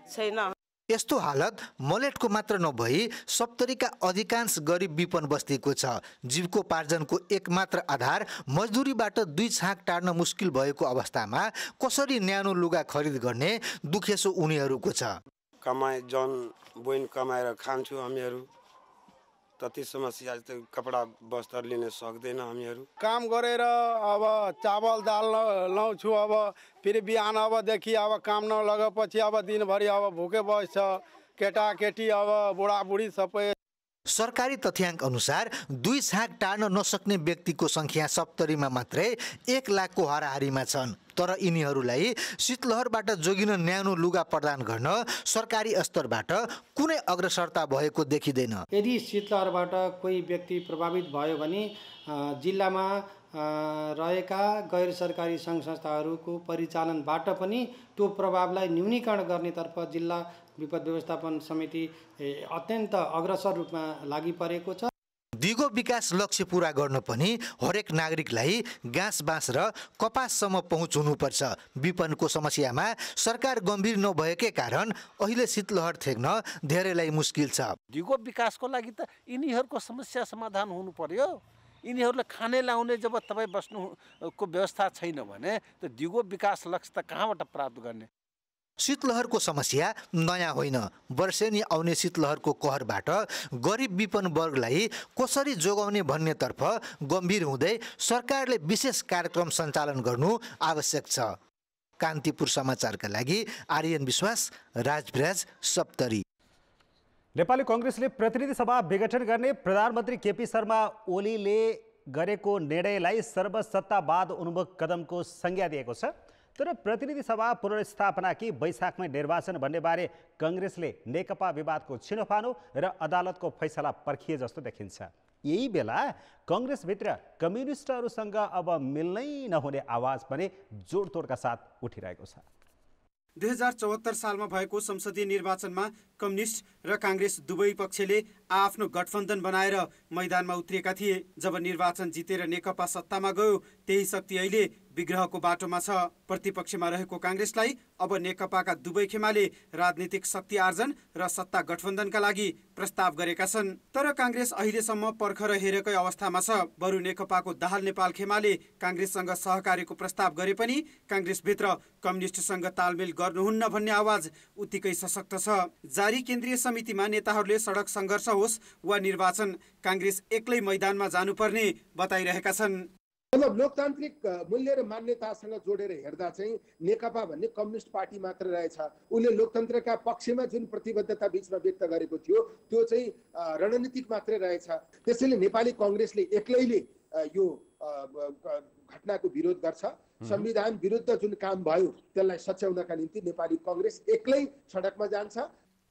छैन। यस्तो हालत मलेटको मात्र नभई सप्तरीका अधिकांश गरिब विपन बस्तीको छ। जीविकोपार्जनको एकमात्र आधार मजदुरीबाट 2 छाक टार्न मुस्किल भएको अवस्थामा कसरी न्यानो लुगा खरिद गर्ने दुखेसो उनीहरूको छ। कमाई जन बोइन कमाएर खान्छु हामीहरू, त्यति समस्या कपडा वस्त्र लिन सक्दैन। हामीहरू काम गरेर अब चावल दाल लाउँछु, अब फेरि बिहान अबदेखि अब काम नलगेपछि अब दिनभरि अब भुके बस्छ केटाकेटी, अब बुढाबुढी सबै। सरकारी तथ्याङ्क अनुसार 2 छाक टार्न नसक्ने व्यक्तिको सङ्ख्या सप्तरीमा मात्रै 1 लाखको हाराहारीमा छन्। तर यिनीहरूलाई शीतलहरबाट जोगिन न्यानो लुगा प्रदान गर्न सरकारी स्तरबाट कुनै अग्रसरता भएको देखिँदैन। यदि शीतलहरबाट कोही व्यक्ति प्रभावित भयो भने जिल्लामा रहेका गैर सरकारी सङ्घ संस्थाहरूको परिचालनबाट पनि त्यो प्रभावलाई न्यूनीकरण गर्नेतर्फ जिल्ला विपद व्यवस्थापन समिति अत्यन्त अग्रसर रूपमा लागि परेको छ। दिगो विकास लक्ष्य पूरा गर्न पनि हरेक नागरिकलाई घाँस बाँस र कपाससम्म पहुँच हुनुपर्छ। विपनको समस्यामा सरकार गम्भीर नभएकै कारण अहिले शीतलहर थेक्न धेरैलाई मुस्किल छ। दिगो विकासको लागि त यिनीहरूको समस्या समाधान हुनु पर्यो। यिनीहरूले खाने लाउने जब तपाईँ बस्नुको व्यवस्था छैन भने त दिगो विकास लक्ष्य त कहाँबाट प्राप्त गर्ने? शीतलहरको समस्या नयाँ होइन। वर्षेनी आउने शीतलहरको कहरबाट गरिब विपन्न वर्गलाई कसरी जोगाउने भन्नेतर्फ गम्भीर हुँदै सरकारले विशेष कार्यक्रम सञ्चालन गर्नु आवश्यक छ। कान्तिपुर समाचारका लागि आर्यन विश्वास, राजविराज, सप्तरी। नेपाली कांग्रेसले प्रतिनिधि सभा विघटन गर्ने प्रधानमन्त्री केपी शर्मा ओलीले गरेको निर्णयलाई सर्वसत्तावाद उन्मुख कदमको संज्ञा दिएको छ। तर प्रतिनिधि सभा पुनर्स्थापना कि वैशाखमै निर्वाचन भन्ने बारे कांग्रेसले नेकपा विवादको छिनोफानो र अदालतको फैसला पर्खिए जस्तो देखिन्छ। यही बेला कांग्रेसभित्र कम्युनिस्टहरूसँग अब मिल्नै नहुने आवाज पनि जोडतोडका साथ उठिरहेको छ। 2074 सालमा भएको संसदीय निर्वाचनमा कम्युनिस्ट र कांग्रेस दुवै पक्षले आफ्नो गठबन्धन बनाएर मैदानमा उत्रिएका थिए। जब निर्वाचन जितेर नेकपा सत्तामा गयो, त्यही शक्ति अहिले विग्रहको बाटोमा छ। प्रतिपक्षमा रहेको कांग्रेसलाई अब नेकपाका दुवै खेमाले राजनीतिक शक्ति आर्जन र सत्ता गठबन्धनका लागि प्रस्ताव गरेका छन्। तर कांग्रेस अहिलेसम्म पर्खर हेरेकै अवस्थामा छ। बरु नेकपाको दाहाल नेपाल खेमाले कांग्रेससँग सहकार्यको प्रस्ताव गरे पनि कांग्रेसभित्र कम्युनिस्टसँग तालमेल गर्नुहुन्न भन्ने आवाज उत्तिकै सशक्त छ। जारी केन्द्रीय समितिमा नेताहरूले सडक सङ्घर्ष होस् वा निर्वाचन, कांग्रेस एक्लै मैदानमा जानुपर्ने बताइरहेका छन्। मतलब लोकतान्त्रिक मूल्य र मान्यतासँग जोडेर हेर्दा चाहिँ नेकपा भन्ने कम्युनिस्ट पार्टी मात्र रहेछ। उसले लोकतन्त्रका पक्षमा जुन प्रतिबद्धता बीचमा व्यक्त गरेको थियो त्यो चाहिँ रणनीतिक मात्रै रहेछ। त्यसैले नेपाली कांग्रेसले एक्लैले यो घटनाको विरोध गर्छ। संविधान विरुद्ध जुन काम भयो त्यसलाई सच्याउनका निम्ति नेपाली कांग्रेस एक्लै सडकमा जान्छ।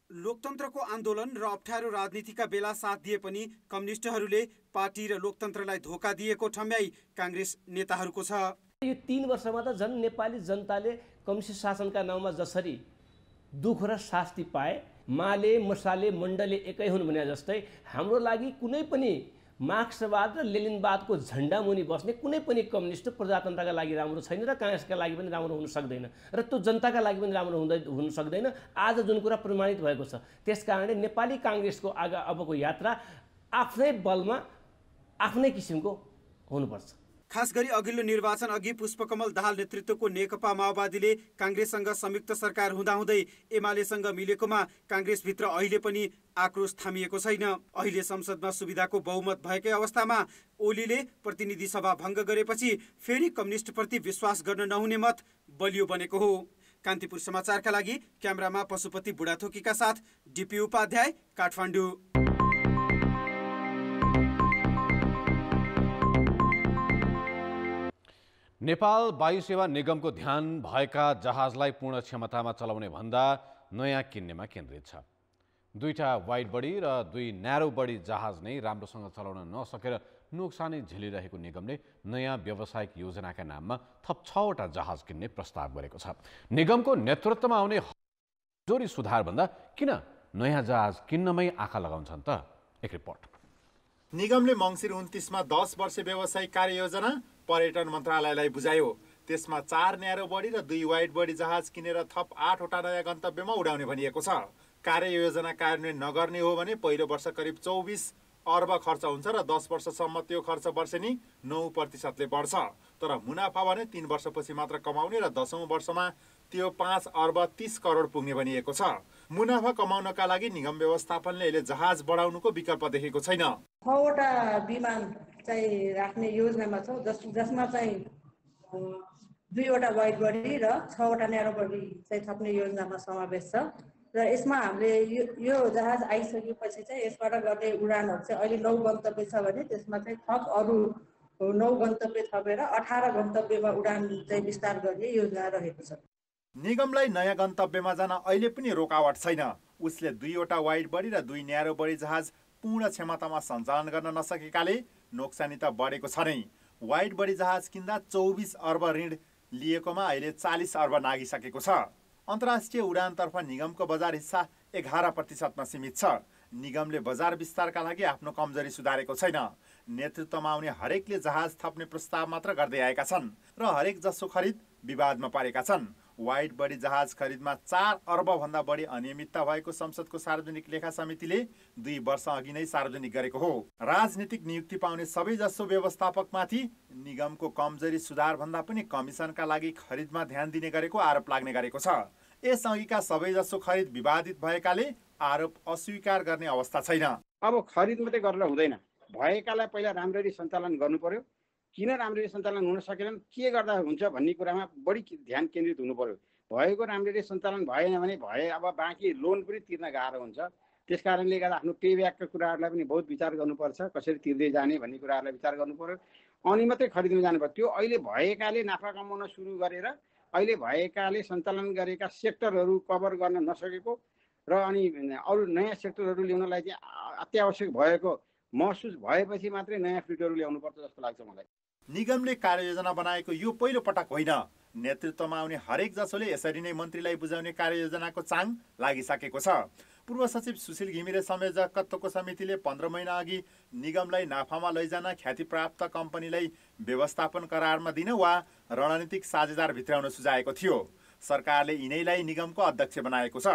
लोकतन्त्रको आन्दोलन र अप्ठ्यारो राजनीतिका बेला साथ दिए पनि कम्युनिस्टहरूले पार्टी र लोकतन्त्रलाई धोका दिएको ठम्याई कांग्रेस नेताहरूको छ। यो 3 वर्षमा त झन् नेपाली जनताले कम्युनिस्ट शासनका नाउँमा जसरी दुःख र शास्ति पाए, माले मसाले मण्डले एकै हुन् भने जस्तै हाम्रो लागि कुनै पनि मार्क्सवाद र लेनिनवादको झन्डा मुनि बस्ने कुनै पनि कम्युनिस्ट प्रजातन्त्रका लागि राम्रो छैन र कांग्रेसका लागि पनि राम्रो हुन सक्दैन र त्यो जनताका लागि पनि राम्रो हुन सक्दैन। आज जुन कुरा प्रमाणित भएको छ, त्यसकारणले नेपाली कांग्रेसको अबको यात्रा आफ्नै बलमा आफ्नै किसिमको हुनुपर्छ। खास गरी अघिल्लो निर्वाचन अघि पुष्पकमल दाहाल नेतृत्वको नेकपा माओवादीले कांग्रेससँग संयुक्त सरकार हुँदाहुँदै एमालेसँग मिलेकोमा कांग्रेसभित्र अहिले पनि आक्रोश थामिएको छैन। अहिले संसदमा सुविधाको बहुमत भएकै अवस्थामा ओलीले प्रतिनिधि सभा भङ्ग गरेपछि फेरि कम्युनिस्टप्रति विश्वास गर्न नहुने मत बलियो बनेको हो। कान्तिपुर समाचारका लागि क्यामेरामा पशुपति बुढाथोकीका साथ डिपी उपाध्याय, काठमाडौँ। नेपाल वायु सेवा निगमको ध्यान भएका जहाजलाई पूर्ण क्षमतामा चलाउने भन्दा नयाँ किन्नेमा केन्द्रित छ। 2टा वाइड बडी र 2 न्यारो बडी जहाज नै राम्रोसँग चलाउन नसकेर नोक्सानी झेलिरहेको निगमले नयाँ व्यावसायिक योजनाका नाममा थप 6वटा जहाज किन्ने प्रस्ताव गरेको छ। निगमको नेतृत्वमा आउने जोरी सुधार भन्दा किन नयाँ जहाज किन्नमै आँखा लगाउँछन् त? एक रिपोर्ट। निगमले मङ्सिर 29 मा 10 वर्ष व्यावसायिक कार्ययोजना पर्यटन मन्त्रालयलाई बुझायो। त्यसमा 4 न्यारो बडी र 2 वाइड बडी जहाज किनेर थप 8वटा नयाँ गन्तव्यमा उडाउने भनिएको छ। कार्ययोजना कार्यान्वयन नगर्ने हो भने पहिलो वर्ष करिब 24 अर्ब खर्च हुन्छ र 10 वर्षसम्म त्यो खर्च वर्षेनी 9% बढ्छ। तर मुनाफा भने 3 वर्षपछि मात्र कमाउने र 10औं वर्षमा त्यो 5 अर्ब 30 करोड पुग्ने भनिएको छ। मुनाफा कमाउनका लागि निगम व्यवस्थापनले अहिले जहाज बढाउनुको विकल्प देखेको छैन। 6वटा विमान चाहिँ राख्ने योजनामा छ, जसमा चाहिँ 2वटा वाइड बडी र 6वटा न्यारो बडी चाहिँ थप्ने योजनामा समावेश छ। र यसमा हामीले यो जहाज आइसकेपछि चाहिँ यसबाट गर्ने उडानहरू चाहिँ अहिले 9 गन्तव्य छ भने त्यसमा चाहिँ थप अरू 9 गन्तव्य थपेर 18 गन्तव्यमा उडान चाहिँ विस्तार गर्ने योजना रहेको छ। निगमलाई नयाँ गन्तव्यमा जान अहिले पनि रोकावट छैन। उसले 2वटा वाइड बडी र 2 न्यारो बडी जहाज पूर्ण क्षमतामा सञ्चालन गर्न नसकेकाले नोक्सानी त बढेको छ नै। वाइड बडी जहाज किन्दा 24 अर्ब ऋण लिएकोमा अहिले 40 अर्ब नागिसकेको छ। अन्तर्राष्ट्रिय उडानतर्फ निगमको बजार हिस्सा 11% सीमित छ। निगमले बजार विस्तारका लागि आफ्नो कमजोरी सुधारेको छैन। नेतृत्वमा आउने हरेकले जहाज थप्ने प्रस्ताव मात्र गर्दै आएका छन् र हरेक जसो खरिद विवादमा परेका छन्। वाइड बडी जहाज खरिदमा 4 अर्ब भन्दा बढी अनियमितता भएको संसदको सार्वजनिक लेखा समितिले 2 वर्ष अघि नै सार्वजनिक गरेको हो। राजनीतिक नियुक्ति पाउने सबैजसो व्यवस्थापकमाथि निगमको कमजोरी सुधार भन्दा पनि कमिसनका लागि खरिदमा ध्यान दिने गरेको आरोप लाग्ने गरेको छ। यसअघिका सबैजसो खरिद विवादित भएकाले आरोप अस्वीकार गर्ने अवस्था छैन। अब खरिद मात्रै गरेर हुँदैन, भएकालाई पहिला राम्ररी सञ्चालन गर्नु पर्यो। किन राम्ररी सञ्चालन हुन सकेनन्, के गर्दा हुन्छ भन्ने कुरामा बढी ध्यान केन्द्रित हुनु पर्यो। भएको राम्ररी सञ्चालन भएन भने अब बाँकी लोन पनि तिर्न गाह्रो हुन्छ। त्यस कारणले गर्दा आफ्नो पे ब्याकका कुराहरूलाई पनि बहुत विचार गर्नुपर्छ, कसरी तिर्दै जाने भन्ने कुराहरूलाई विचार गर्नु पर्यो। अनि मात्रै खरिदमा जानु पर्यो। त्यो अहिले भएकाले नाफा कमाउन सुरु गरेर अहिले भएकाले सञ्चालन गरेका सेक्टरहरू कभर गर्न नसकेको र अनि अरू नयाँ सेक्टरहरू ल्याउनलाई चाहिँ अत्यावश्यक भएको महसुस भएपछि मात्रै नयाँ फ्लिटहरू ल्याउनुपर्छ जस्तो लाग्छ मलाई। निगमले कार्ययोजना बनाएको यो पहिलो पटक होइन। नेतृत्वमा आउने हरेक जसोले यसरी नै मन्त्रीलाई बुझाउने कार्ययोजनाको चाङ लागिसकेको छ। पूर्व सचिव सुशील घिमिरे संयोजकत्वको समितिले 15 महिना अघि निगमलाई नाफामा लैजान ख्यातिप्राप्त कम्पनीलाई व्यवस्थापन करारमा दिन वा रणनीतिक साझेदार भित्राउन सुझाएको थियो। सरकारले यिनैलाई निगमको अध्यक्ष बनाएको छ,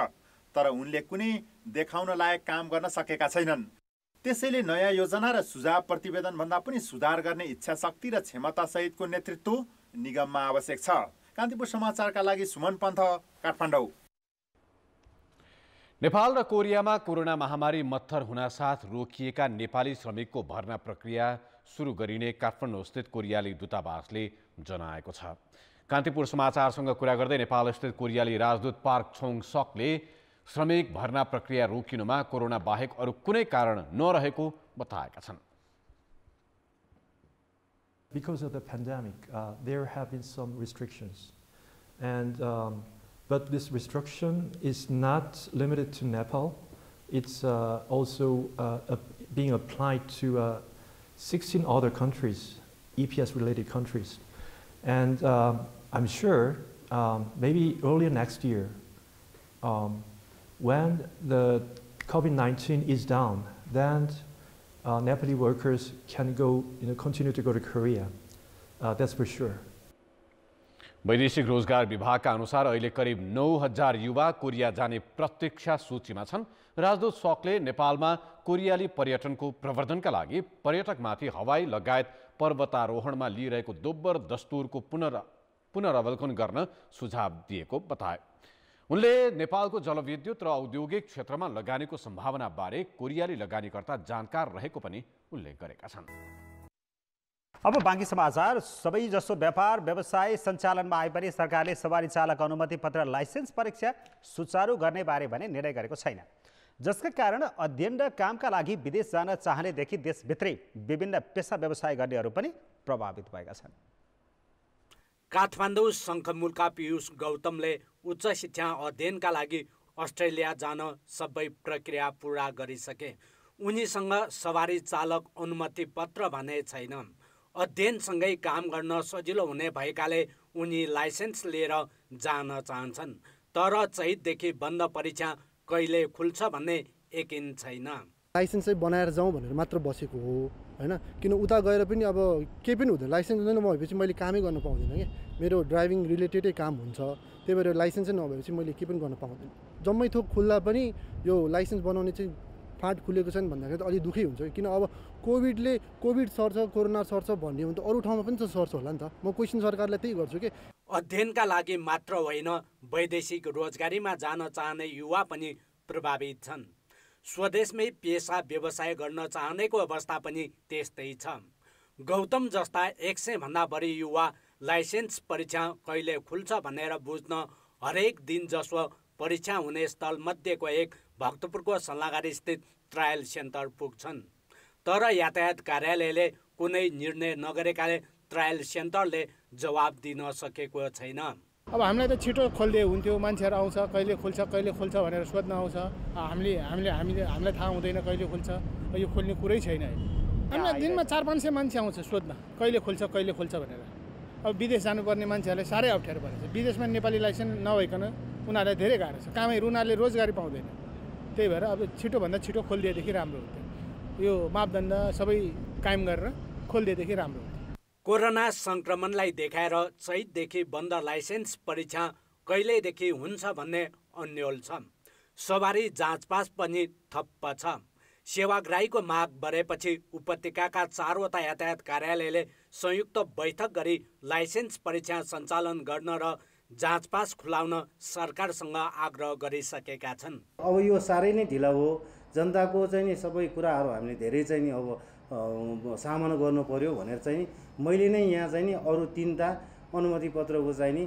तर उनले कुनै देखाउन लायक काम गर्न सकेका छैनन्। त्यसैले नयाँ योजना र सुझाव प्रतिवेदन भन्दा पनि सुधार गर्ने इच्छा शक्ति र क्षमता सहितको नेतृत्व निगममा आवश्यक छ। कान्तिपुर समाचारका लागि सुमन पन्थ, काठमाडौँ। नेपाल र कोरियामा कोरोना महामारी मत्थर हुनासाथ रोकिएका नेपाली श्रमिकको भर्ना प्रक्रिया सुरु गरिने काठमाडौँस्थित कोरियाली दूतावासले जनाएको छ। कान्तिपुर समाचारसँग कुरा गर्दै नेपालस्थित कोरियाली राजदूत पार्क छोङ सकले श्रमिक भर्ना प्रक्रिया रोकिनुमा कोरोना बाहेक अरू कुनै कारण नरहेको बताएका छन्। Because of the pandemic, there have been some restrictions, but this restriction is not limited to Nepal. It's also being applied to 16 other countries, EPS-related countries, and I'm sure maybe earlier next year, when the COVID-19 is down, then Nepali workers can go, continue to go to Korea. That's for sure. वैदेशिक रोजगार विभागका अनुसार अहिले करिब 9,000 युवा Korea जाने प्रतीक्षा सूचीमा छन्। राजदूत सकले नेपालमा कोरियाली पर्यटनको प्रवर्धनका लागि पर्यटकमाथि हवाई लगायत पर्वतारोहणमा लिइरहेको दोब्बर दस्तुरको पुनरावलोकन गर्न सुझाव दिएको बताए। उनले नेपालको जलविद्युत र औद्योगिक क्षेत्रमा लगानीको सम्भावना बारे कोरियाली लगानीकर्ता जानकार रहेको पनि उल्लेख गरेका छन्। अब बाँकी समाचार। सबै जसो व्यापार व्यवसाय सञ्चालनमा आए पनि सरकारले सवारी चालक अनुमति पत्र लाइसेन्स परीक्षा सुचारू गर्ने बारे भने निर्णय गरेको छैन, जसका कारण अध्ययन र कामका लागि विदेश जान चाहनेदेखि देशभित्रै विभिन्न पेसा व्यवसाय गर्नेहरू पनि प्रभावित भएका छन्। काठमाडौँ शङ्खमूलका पीयूष गौतमले उच्च शिक्षा अध्ययनका लागि अस्ट्रेलिया जान सबै प्रक्रिया पूरा गरिसके। उनीसँग सवारी चालक अनुमति पत्र भने छैन। अध्ययनसँगै काम गर्न सजिलो हुने भएकाले उनी लाइसेन्स लिएर जान चाहन्छन्, तर चैतदेखि बन्द परीक्षा कहिले खुल्छ भन्ने यकिन छैन। लाइसेन्स चाहिँ बनाएर जाउँ भनेर मात्र बसेको हो हैन, किन उता गएर पनि अब केही पनि हुँदैन। लाइसेन्स नभएपछि मैले कामै गर्न पाउँदिनँ कि मेरो ड्राइभिङ रिलेटेडै काम हुन्छ, त्यही भएर लाइसेन्सै नभएपछि मैले केही पनि गर्न पाउँदिनँ। जम्मै थोक खुल्दा पनि यो लाइसेन्स बनाउने चाहिँ फाँट खुलेको छन् भन्दाखेरि त अलि दुःखै हुन्छ, किन अब कोभिड सर्छ कोरोना सर्छ भन्ने हो भने त अरू ठाउँमा पनि त सर्छ होला नि त। म क्वेसन सरकारलाई त्यही गर्छु कि अध्ययनका लागि मात्र होइन, वैदेशिक रोजगारीमा जान चाहने युवा पनि प्रभावित छन्। स्वदेशमै पेसा व्यवसाय गर्न चाहनेको अवस्था पनि त्यस्तै छ। गौतम जस्ता 100 भन्दा बढी युवा लाइसेन्स परीक्षा कहिले खुल्छ भनेर बुझ्न हरेक दिन जसो परीक्षा हुने स्थल मध्येको एक भक्तपुरको सल्लाहगारी स्थित ट्रायल सेन्टर पुग्छन्, तर यातायात कार्यालयले कुनै निर्णय नगरेकाले ट्रायल सेन्टरले जवाब दिन सकेको छैन। अब हामीलाई त छिटो खोल्दे हुन्थ्यो, मान्छेहरू आउँछ कहिले खुल्छ भनेर सोध्न आउँछ, हामीलाई थाहा हुँदैन कहिले खुल्छ, यो खोल्ने कुरै छैन। हामीलाई दिनमा 400-500 मान्छे आउँछ सोध्न कहिले खोल्छ भनेर। अब विदेश जानुपर्ने मान्छेहरूले साह्रै अप्ठ्यारो परेछ। विदेशमा नेपाली लाइसेन्स नभइकन उनीहरूलाई धेरै गाह्रो छ। कामहरू उनीहरूले रोजगारी पाउँदैन। त्यही भएर अब छिटोभन्दा छिटो खोलिदिएदेखि राम्रो हुन्थ्यो। यो मापदण्ड सबै कायम गरेर खोलिदिएदेखि राम्रो हुन्थ्यो। कोरोना संक्रमणलाई देखाएर चैतदेखि बन्द लाइसेन्स परीक्षा कहिलेदेखि हुन्छ भन्ने अन्यल छ। सवारी जाँचपास पनि ठप्प छ। सेवाग्राहीको माग बढेपछि उपत्यकाका 4वटा यातायात कार्यालयले संयुक्त बैठक गरी लाइसेन्स परीक्षा सञ्चालन गर्न र जाँचपास खुलाउन सरकारसँग आग्रह गरिसकेका छन्। अब यो साह्रै नै ढिला हो। जनताको चाहिँ नि सबै कुराहरू हामीले धेरै चाहिँ नि अब सामना गर्नु पर्यो भनेर चाहिँ मैले नै यहाँ चाहिँ नि अरू 3टा अनुमति पत्रको चाहिँ नि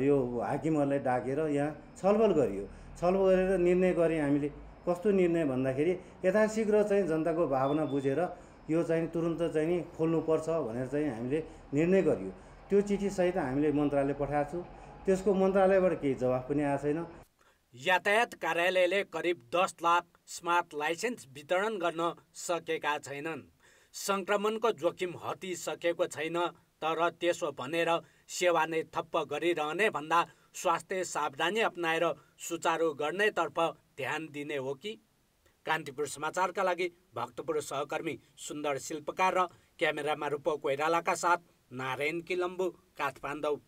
यो हाकिमहरूलाई डाकेर यहाँ छलफल गरियो। छलफल गरेर निर्णय गरे हामीले। कस्तो निर्णय भन्दाखेरि यथाशीघ्र चाहिँ जनताको भावना बुझेर यो चाहिँ तुरुन्त चाहिँ नि खोल्नुपर्छ भनेर चाहिँ हामीले निर्णय गरियो। त्यो चिठी सहित हामीले मन्त्रालय पठाएको छु। त्यसको मन्त्रालयबाट केही जवाफ पनि आएको छैन। यातायात कार्यालयले करिब 10 लाख स्मार्ट लाइसेन्स वितरण गर्न सकेका छैनन्। संक्रमणको जोखिम हटिसकेको छैन, तर त्यसो भनेर सेवा नै ठप्प गरिरहने भन्दा स्वास्थ्य सावधानी अपनाएर सुचारू गर्नेतर्फ ध्यान दिने हो कि? कान्तिपुर समाचारका लागि भक्तपुर सहकर्मी सुन्दर शिल्पकार र क्यामेरामा रूप कोइरालाका साथ नारायण किलम्बु, काठमाडौँ।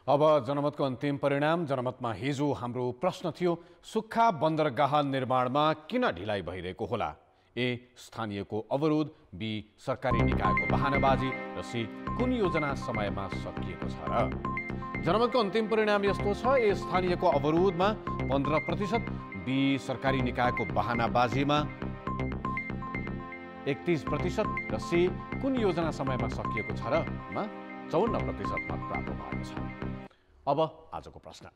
अब जनमतको अन्तिम परिणाम। जनमतमा हिजो हाम्रो प्रश्न थियो, सुक्खा बन्दरगाह निर्माणमा किन ढिलाइ भइरहेको होला? ए, स्थानीयको अवरोध, बी, सरकारी निकायको बहानाबाजी र सी, कुन योजना समयमा सकिएको छ र? जनमतको अन्तिम परिणाम यस्तो छ, ए, स्थानीयको अवरोधमा 15%, बी, सरकारी निकायको बहानाबाजीमा 31% र सी, कुन योजना समयमा सकिएको छ र मा 54% मत प्राप्त भएको छ। अब आजको प्रश्न।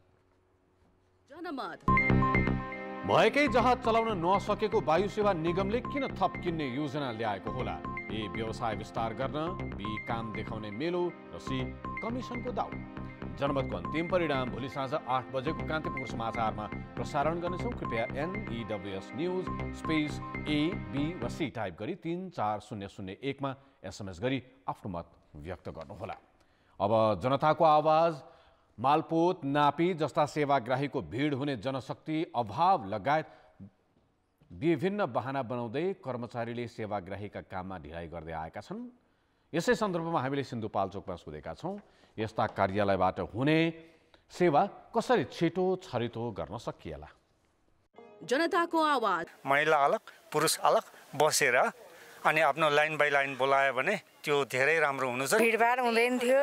जनमत भएकै जहाज चलाउन नसकेको वायु सेवा निगमले किन थप किन्ने योजना ल्याएको होला? ए, व्यवसाय विस्तार गर्न, बी, काम देखाउने मेलो र सी, कमिसनको दाउ। जनमतको अन्तिम परिणाम भोलि साँझ 8 बजेको कान्तिपुर समाचारमा प्रसारण गर्नेछौँ। कृपया NEWS news space A, B वा C टाइप गरी 34001 मा SMS गरी आफ्नो मत व्यक्त गर्नुहोला। अब जनताको आवाज। मालपोत, नापी जस्ता सेवाग्राहीको भिड हुने जनशक्ति अभाव लगायत विभिन्न बहाना बनाउँदै कर्मचारीले सेवाग्राहीका काममा ढिलाइ गर्दै आएका छन्। यसै सन्दर्भमा हामीले सिन्धुपाल्चोकमा सोधेका छौँ, यस्ता कार्यालयबाट हुने सेवा कसरी छिटो छरितो गर्न सकिएला? जनताको आवाज। महिला अलग, पुरुष अलग बसेर अनि आफ्नो लाइन बाई लाइन बोलायो भने त्यो धेरै राम्रो हुनु छ। भिडभाड हुँदैन थियो,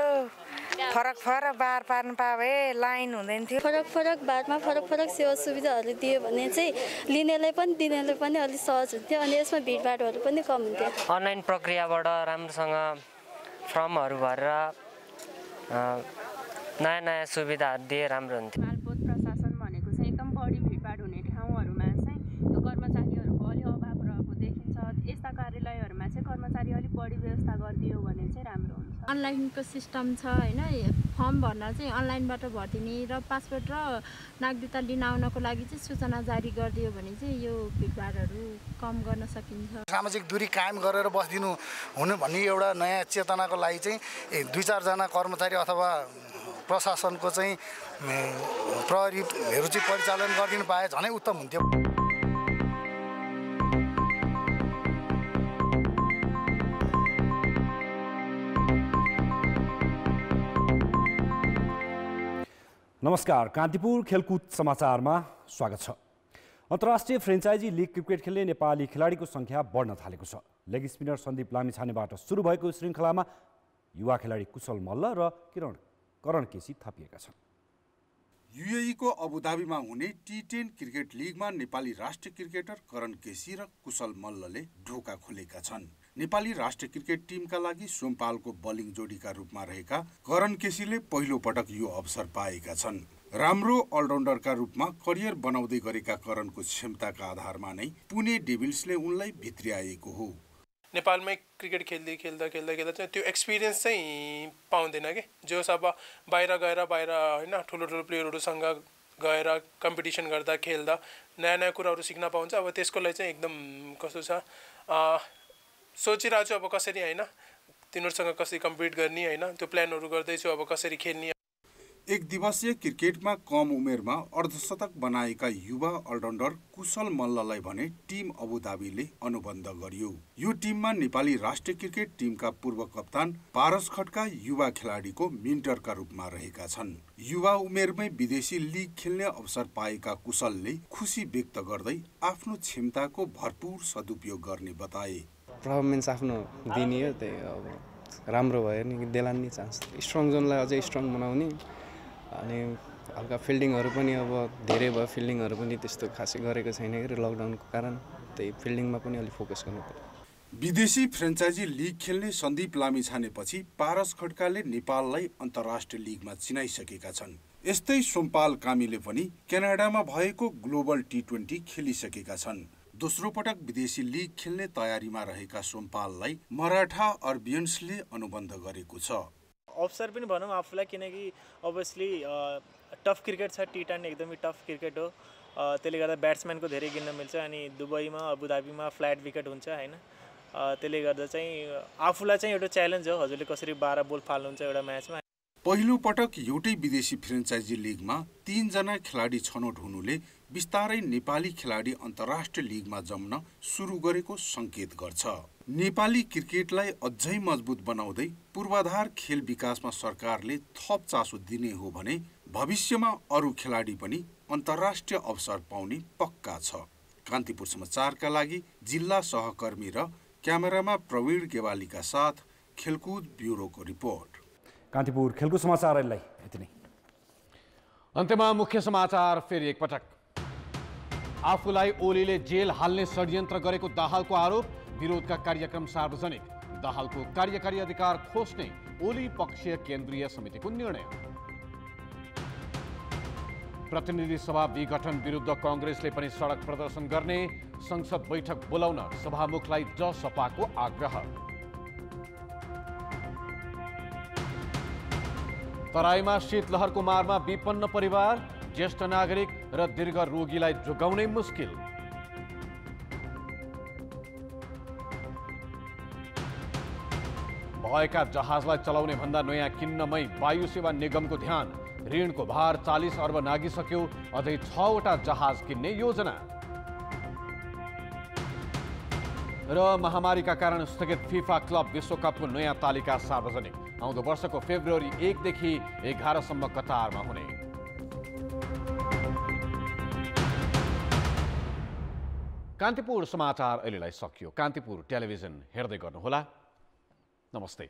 फरक बार पार्न पाए लाइन हुँदैन थियो। फरक बारमा फरक सेवा सुविधाहरू दियो भने चाहिँ लिनेले पनि दिनेले पनि अलिक सहज हुन्थ्यो अनि यसमा भिडभाडहरू पनि कम हुन्थ्यो। अनलाइन प्रक्रियाबाट राम्रोसँग फर्महरू भरेर नयाँ सुविधाहरू दिए राम्रो हुन्थ्यो। मालपोत प्रशासन भनेको चाहिँ एकदम बढी भिडभाड हुने ठाउँहरूमा चाहिँ त्यो कर्मचारीहरूको अलिक अभाव रहेको देखिन्छ। यस्ता कार्यालयहरूमा चाहिँ कर्मचारी अलिक बढी व्यवस्था गरिदियो भने चाहिँ राम्रो हुन्छ। अनलाइनको सिस्टम छ होइन, फर्म भर्न चाहिँ अनलाइनबाट भरिदिने र पासपोर्ट र नागरिकता लिन आउनको लागि चाहिँ सूचना जारी गरिदियो भने चाहिँ यो भिडभाडहरू कम गर्न सकिन्छ। सामाजिक दूरी कायम गरेर बसिदिनु हुनु भन्ने एउटा नयाँ चेतनाको लागि चाहिँ 2-4 जना कर्मचारी अथवा प्रशासनको चाहिँ प्रहरीहरू चाहिँ परिचालन गरिदिनु पाए झनै उत्तम हुन्थ्यो। नमस्कार, कान्तिपुर खेलकुद समाचारमा स्वागत छ। अन्तर्राष्ट्रिय फ्रेन्चाइजी लिग क्रिकेट खेल्ने नेपाली खेलाडीको संख्या बढ्न थालेको छ। लेग स्पिनर सन्दीप लामिछानेबाट सुरु भएको श्रृङ्खलामा युवा खेलाडी कुशल मल्ल र करण केसी थपिएका छन्। UAE को अबुधाबीमा हुने T10 क्रिकेट लिगमा नेपाली राष्ट्रिय क्रिकेटर करण केसी र कुशल मल्लले ढोका खोलेका छन्। नेपाली राष्ट्रिय क्रिकेट टिमका लागि सोमपालको बलिङ जोडीका रूपमा रहेका करण केसीले पहिलो पटक यो अवसर पाएका छन्। राम्रो अलराउन्डरका रूपमा करियर बनाउँदै गरेका करणको क्षमताका आधारमा नै पुणे डेभिल्सले उनलाई भित्र्याएको हो। नेपालमै क्रिकेट खेल्दा चाहिँ त्यो एक्सपिरियन्स चाहिँ पाउँदैन कि जो अब बाहिर गएर होइन ठुलो प्लेयरहरूसँग गएर कम्पिटिसन गर्दा खेल्दा नयाँ कुराहरू सिक्न पाउँछ। अब त्यसको लागि चाहिँ एकदम कस्तो छ सोचिरहेको छु अब कसरी होइन तिनीहरूसँग कसरी कम्पिट गर्ने होइन त्यो प्लानहरू गर्दैछु अब कसरी खेल्ने। एक दिवसीय क्रिकेटमा कम उमेरमा अर्धशतक बनाएका युवा अलराउन्डर कुशल मल्ललाई भने टिम अबुधाबीले अनुबन्ध गरियो। यो टिममा नेपाली राष्ट्रिय क्रिकेट टिमका पूर्व कप्तान पारस खड्का युवा खेलाडीको मेन्टरका रूपमा रहेका छन्। युवा उमेरमै विदेशी लिग खेल्ने अवसर पाएका कुशलले खुसी व्यक्त गर्दै आफ्नो क्षमताको भरपूर सदुपयोग गर्ने बताए। पर्फर्मेन्स आफ्नो दिने हो, त्यही अब राम्रो भयो नि देलान नि चान्स स्ट्रङ जोनलाई अझै स्ट्रङ बनाउने अनि हल्का फिल्डिङहरू पनि अब धेरै भयो, फिल्डिङहरू पनि त्यस्तो खासै गरेको छैन कि लकडाउनको कारण, त्यही फिल्डिङमा पनि अलिक फोकस गर्नु पर्यो। विदेशी फ्रेन्चाइजी लिग खेल्ने सन्दीप लामिछानेपछि पारस खड्काले नेपाललाई अन्तर्राष्ट्रिय लिगमा चिनाइसकेका छन्। यस्तै सोमपाल कामीले पनि क्यानाडामा भएको ग्लोबल T20 खेलिसकेका छन्। दोस्रो पटक विदेशी लिग खेल्ने तयारीमा रहेका सोमपाललाई मराठा अर्बियन्सले अनुबन्ध गरेको छ। अवसर पनि भनौँ आफूलाई, किनकि अभियसली टफ क्रिकेट छ, T10 एकदमै टफ क्रिकेट हो, त्यसले गर्दा ब्याट्सम्यानको धेरै गिन्न मिल्छ अनि दुबईमा अबुधाबीमा फ्ल्याट विकेट हुन्छ होइन, त्यसले गर्दा चाहिँ आफूलाई चाहिँ एउटा च्यालेन्ज हो हजुरले कसरी 12 बल फाल्नुहुन्छ एउटा म्याचमा। पहिलो पटक एउटै विदेशी फ्रेन्चाइजी लिगमा 3 जना खेलाडी छनौट हुनुले बिस्तारै नेपाली खेलाडी अन्तर्राष्ट्रिय लिगमा जम्न सुरु गरेको संकेत गर्छ। नेपाली क्रिकेटलाई अझै मजबुत बनाउँदै पूर्वाधार खेल विकासमा सरकारले थप चासो दिने हो भने भविष्यमा अरू खेलाडी पनि अन्तर्राष्ट्रिय अवसर पाउने पक्का छ। कान्तिपुर समाचारका लागि जिल्ला सहकर्मी र क्यामेरामा प्रवीण गेवालीका साथ खेलकुद ब्युरोको रिपोर्ट। कान्तिपुर खेलकुद समाचारलाई यति नै। अन्त्यमा मुख्य समाचार फेरि एकपटक। आफूलाई ओलीले जेल हाल्ने षड्यन्त्र गरेको दाहालको आरोप, विरोधका कार्यक्रम सार्वजनिक। दाहालको कार्यकारी अधिकार खोज्ने ओली पक्षीय केन्द्रीय समितिको निर्णय। प्रतिनिधि सभा विघटन विरुद्ध कांग्रेसले पनि सडक प्रदर्शन गर्ने, संसद बैठक बोलाउन सभामुखलाई जसपाको आग्रह। तराईमा शीतलहरको मारमा विपन्न परिवार, ज्येष्ठ नागरिक र दीर्घ रोगीलाई जोगाउनै मुस्किल। भएका जहाजलाई चलाउने भन्दा नयाँ किन्नमै वायु सेवा निगमको ध्यान। ऋणको भार 40 अर्ब नागिसक्यो, अझै 6वटा जहाज किन्ने योजना। र महामारीका कारण स्थगित फिफा क्लब विश्वकपको नयाँ तालिका सार्वजनिक। आउँदो वर्षको फेब्रुअरी 1 देखि 11 सम्म कतारमा हुने। कान्तिपुर समाचार अहिलेलाई सकियो। कान्तिपुर टेलिभिजन हेर्दै गर्नुहोला। नमस्ते।